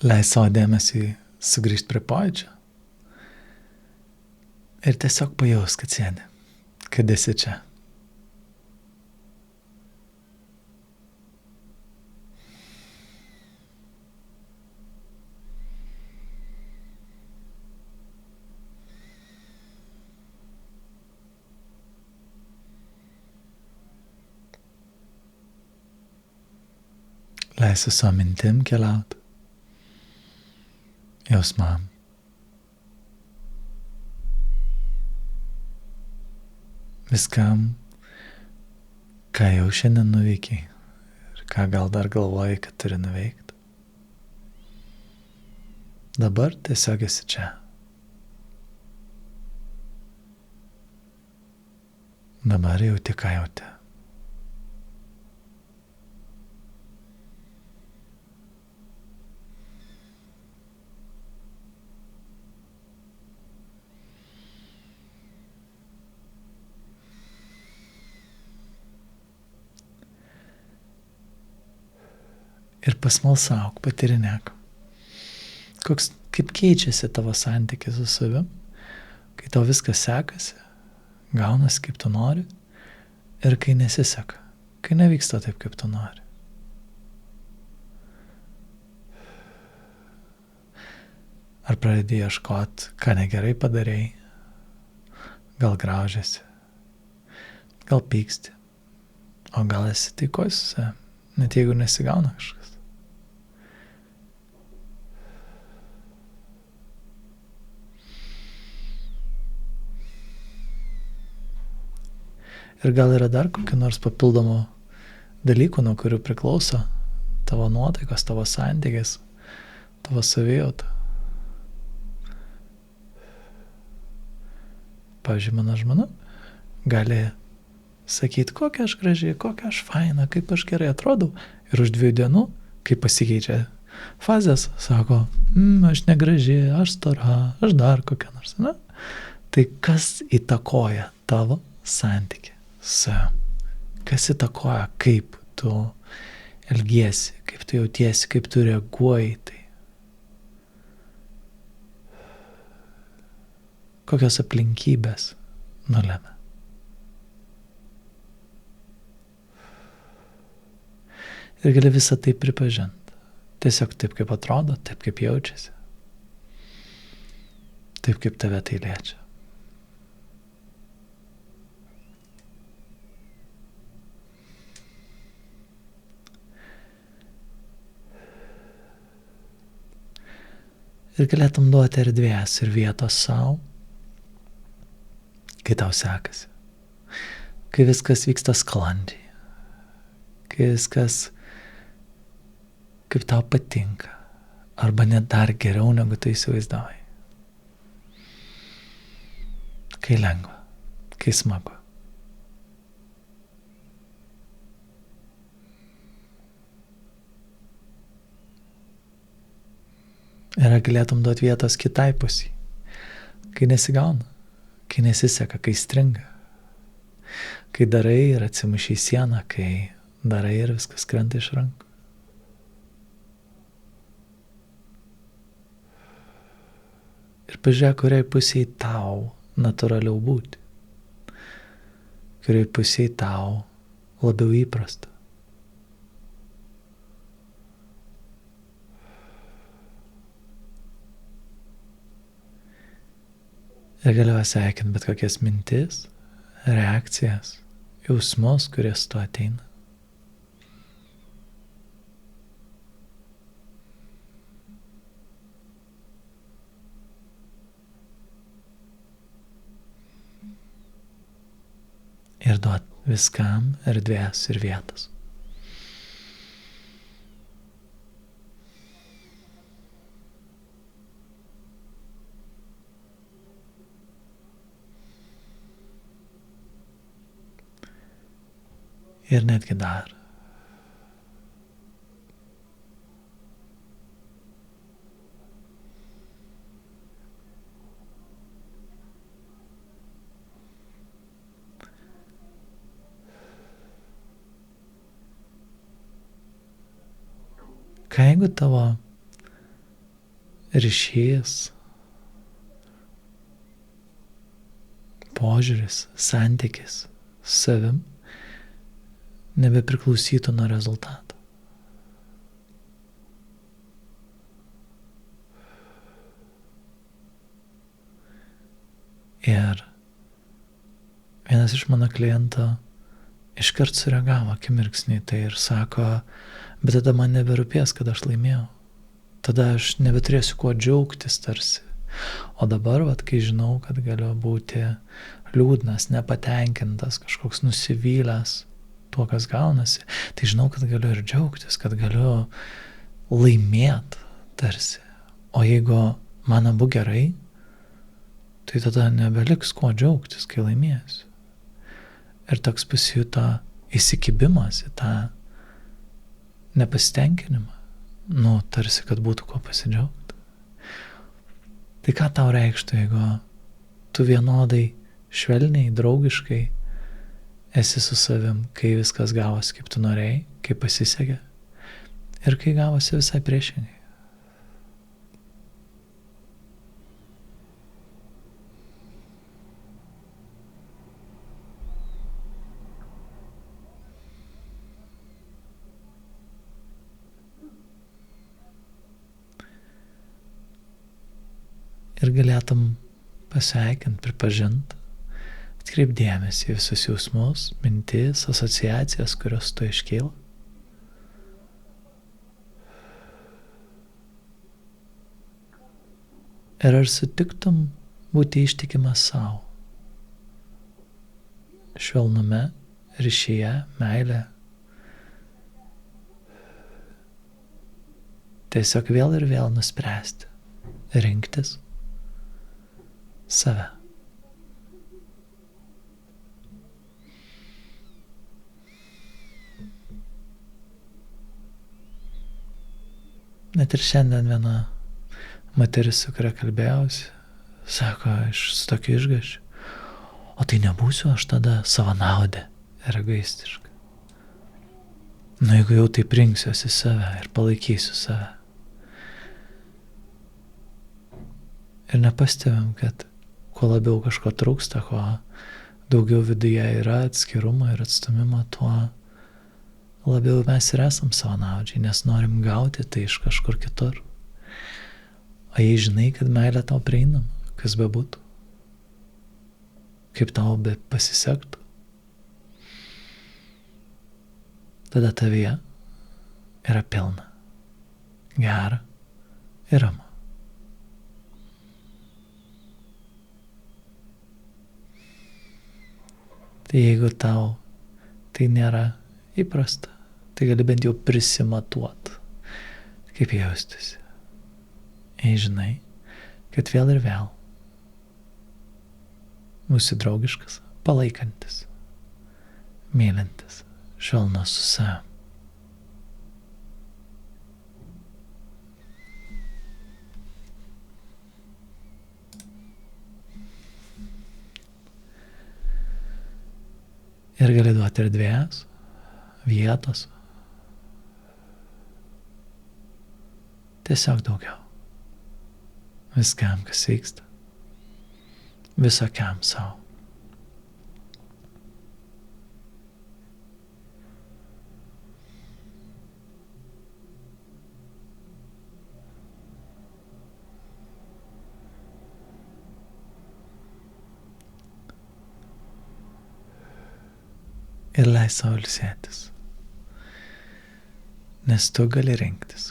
Leis savo dėmesį sugrįžti prie pojūčio. Ir tiesiog pajaus, kad sėdi, kad esi čia. Leisi savo mintim keliauti, jausmam. Viskam, ką jau šiandien nuveikiai ir ką gal dar galvoji, kad turi nuveikti. Dabar tiesiog esi čia. Dabar jauti, ką jauti. Ir pasmalsauk, patyrinėk. Kaip keičiasi tavo santykis su savim, kai tau viskas sekasi, gaunasi kaip tu nori, ir kai nesiseka, kai nevyksta taip, kaip tu nori. Ar pradedi ieškot, ką negerai padarei, gal graužiasi, gal pyksti, o gal esi taikoj su savim, net jeigu nesigauna kažkas. Ir gal yra dar kokių nors papildomų dalykų, nuo kurių priklauso tavo nuotaikos, tavo santykis, tavo savijauta. Pavyzdžiui, mano žmona gali sakyti, kokia aš graži, kokia aš faina, kaip aš gerai atrodau. Ir už 2 dienų, kai pasikeičia fazės, sako, aš negraži, aš stora, aš dar kokia nors. Na? Tai kas įtakoja tavo santykį? Kas įtakoja, kaip tu elgiesi, kaip tu jautiesi, kaip tu reaguoji tai. Kokios aplinkybės nulemia. Ir gali visą tai pripažinti. Tiesiog taip, kaip atrodo, taip, kaip jaučiasi. Taip, kaip tave tai liečia. Ir galėtum duoti erdvės ir vietos savo, kai tau sekasi, kai viskas vyksta sklandžiai, kai viskas kaip tau patinka, arba net dar geriau, negu tu įsivaizdavai. Kai lengva, kai smagu. Ir galėtum duoti vietos kitai pusiai, kai nesigauna, kai nesiseka, kai stringa, kai darai ir atsimuši į sieną, kai darai ir viskas krenta iš rankų. Ir pažiūrėk, kuriai pusiai tau natūraliau būti, kuriai pusiai tau labiau įprasta. Ir galiu sveikinti bet kokias mintis, reakcijas, jausmus, kurie su to ateina. Ir duot viskam erdvės ir vietos. Ir netgi dar. Ką jeigu tavo ryšys, požiūris, santykis su savim nebepriklausytų nuo rezultato. Ir vienas iš mano klientų iškart sureagavo akimirksnį tai ir sako, bet tada man neberūpės, kad aš laimėjau. Tada aš nebeturėsiu kuo džiaugtis tarsi. O dabar, kai žinau, kad galiu būti liūdnas, nepatenkintas, kažkoks nusivylęs tuo, kas gaunasi, tai žinau, kad galiu ir džiaugtis, kad galiu laimėti tarsi. O jeigu man abu gerai, tai tada nebeliks kuo džiaugtis, kai laimėsiu. Ir toks pasijuto įsikibimas į tą nepasitenkinimą. Tarsi, kad būtų kuo pasidžiaugti. Tai ką tau reikštų, jeigu tu vienodai švelniai, draugiškai esi su savim, kai viskas gavosi, kaip tu norėjai, kai pasisekė, ir kai gavosi visai priešingai. Ir galėtum pasveikinti, pripažinti, atkreipti dėmesį į visus jausmus, mintis, asociacijas, kurios tu iškyla. Ir ar sutiktum būti ištikimas savo? Švelnume, ryšyje, meilė. Tiesiog vėl ir vėl nuspręsti, rinktis save. Net ir šiandien viena moteris, su kuria kalbėjausi, sako, aš su tokiu išgąsčiu, o tai nebūsiu aš tada savanaudė ir egoistiška. Jeigu jau taip rinksiuosi save ir palaikysiu save. Ir nepastebim, kad kuo labiau kažko trūksta, kuo daugiau viduje yra atskirumo ir atstumimo, tuo labiau mes ir esam savanaudžiai, nes norim gauti tai iš kažkur kitur. O jei žinai, kad meilė tau prieinama, kas bebūtų, kaip tau be pasisektų, tada tavyje yra pilna, gera ir ramu. Tai jeigu tau tai nėra įprasta, tai gali bent jau prisimatuot, kaip jaustųsi. Jei žinai, kad vėl ir vėl būsi draugiškas, palaikantis, mylintis, švelnus su savim. Ir gali duoti erdvės, vietos. Tiesiog daugiau. Viskam, kas vyksta. Visokiam savo. Ir leis savo ilsėtis. Nes tu gali rinktis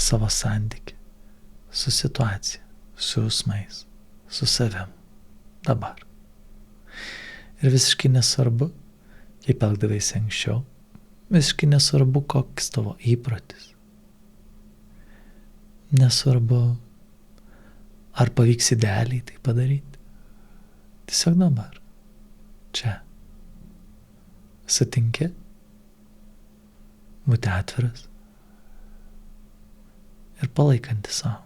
savo santykį su situacija, su jausmais, su savim dabar. Ir visiškai nesvarbu, kaip elgdavaisi anksčiau, visiškai nesvarbu, koks tavo įprotis. Nesvarbu, ar pavyks idealiai tai padaryti. Tiesiog dabar, čia. Sutinki, būti atviras ir palaikanti savo.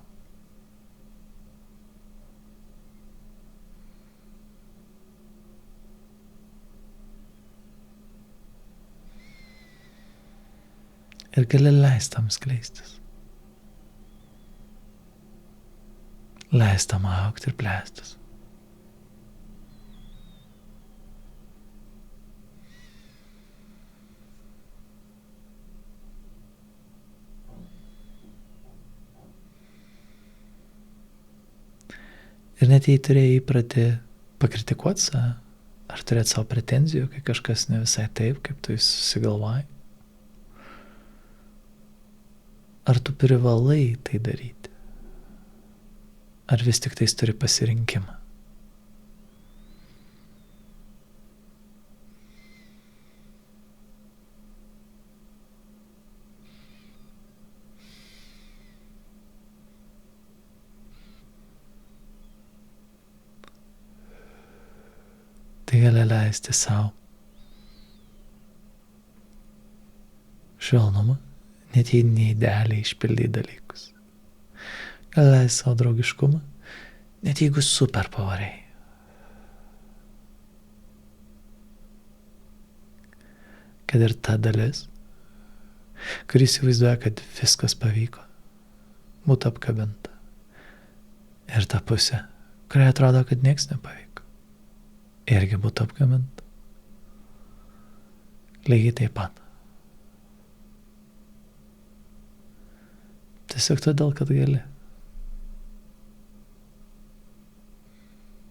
Ir gali leisti tam skleistis. Leis tam augti ir plėstis. Ir net jei turėjai įpratį pakritikuoti save, ar turėti savo pretenzijų, kai kažkas ne visai taip, kaip tu susigalvojai, ar tu privalai tai daryti, ar vis tik tais turi pasirinkimą. Tai gali leisti savo švelnumą, net jei neidealiai išpildai dalykus. Gali leisti savo draugiškumą, net jeigu super pavariai. Kad ir ta dalis, kuris įsivaizduoja, kad viskas pavyko, būtų apkabinta. Ir ta pusė, kuriai atrodo, kad nieks nepavyko, irgi būtų apkabinta. Lygiai taip pat. Tiesiog todėl, kad gali.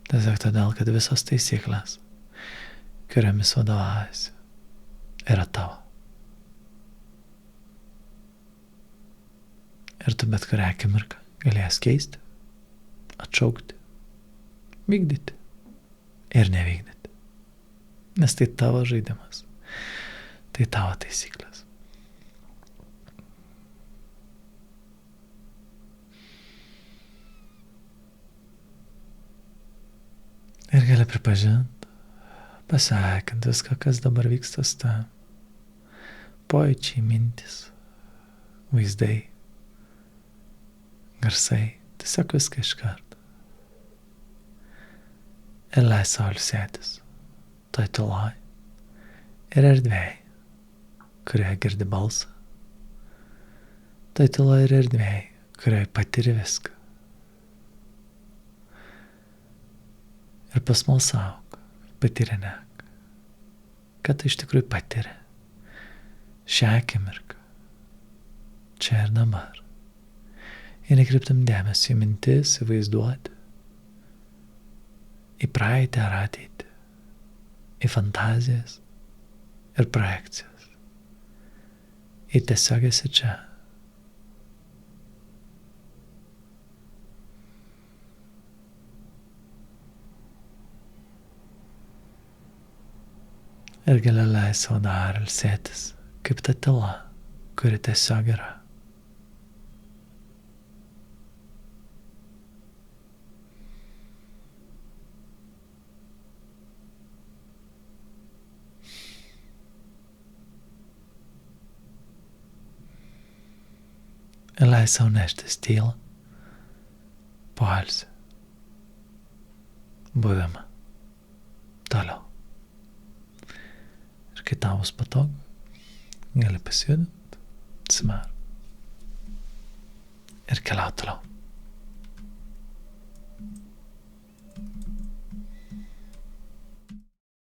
Tiesiog todėl, kad visos taisyklės, kuriamis vadovaujasi, yra tavo. Ir tu bet kurią akimirką galės keisti, atšaukti, vykdyti ir nevykdyti. Nes tai tavo žaidimas. Tai tavo taisyklės. Ir gali pripažinti, pasveikinti viską, kas dabar vyksta su tavim. Pojūčiai, mintis, vaizdai, garsai, tiesiog viską iš karto. Ir leis sau ilsėtis, toj tyloj ir erdvėj, kurioje girdi balsą, toj tyloj ir erdvėj, kurioje patiri viską. Ir pasmalsauk, patyrinėk, kad tai iš tikrųjų patiri šią akimirką, čia ir dabar. Ir nekreiptam dėmesį į mintis, į vaizduotę, į praeitį ar ateitį, į fantazijas ir projekcijas. Ir tiesiog esi čia. Ir gali leisti savo dar ilsėtis, kaip ta tyla, kuri tiesiog yra. Ir leisi sau neštis tylą, poilsį, buvimą, toliau. Ir kai tau bus patogu, gali pasijudinti, atsimerkti ir keliauti toliau.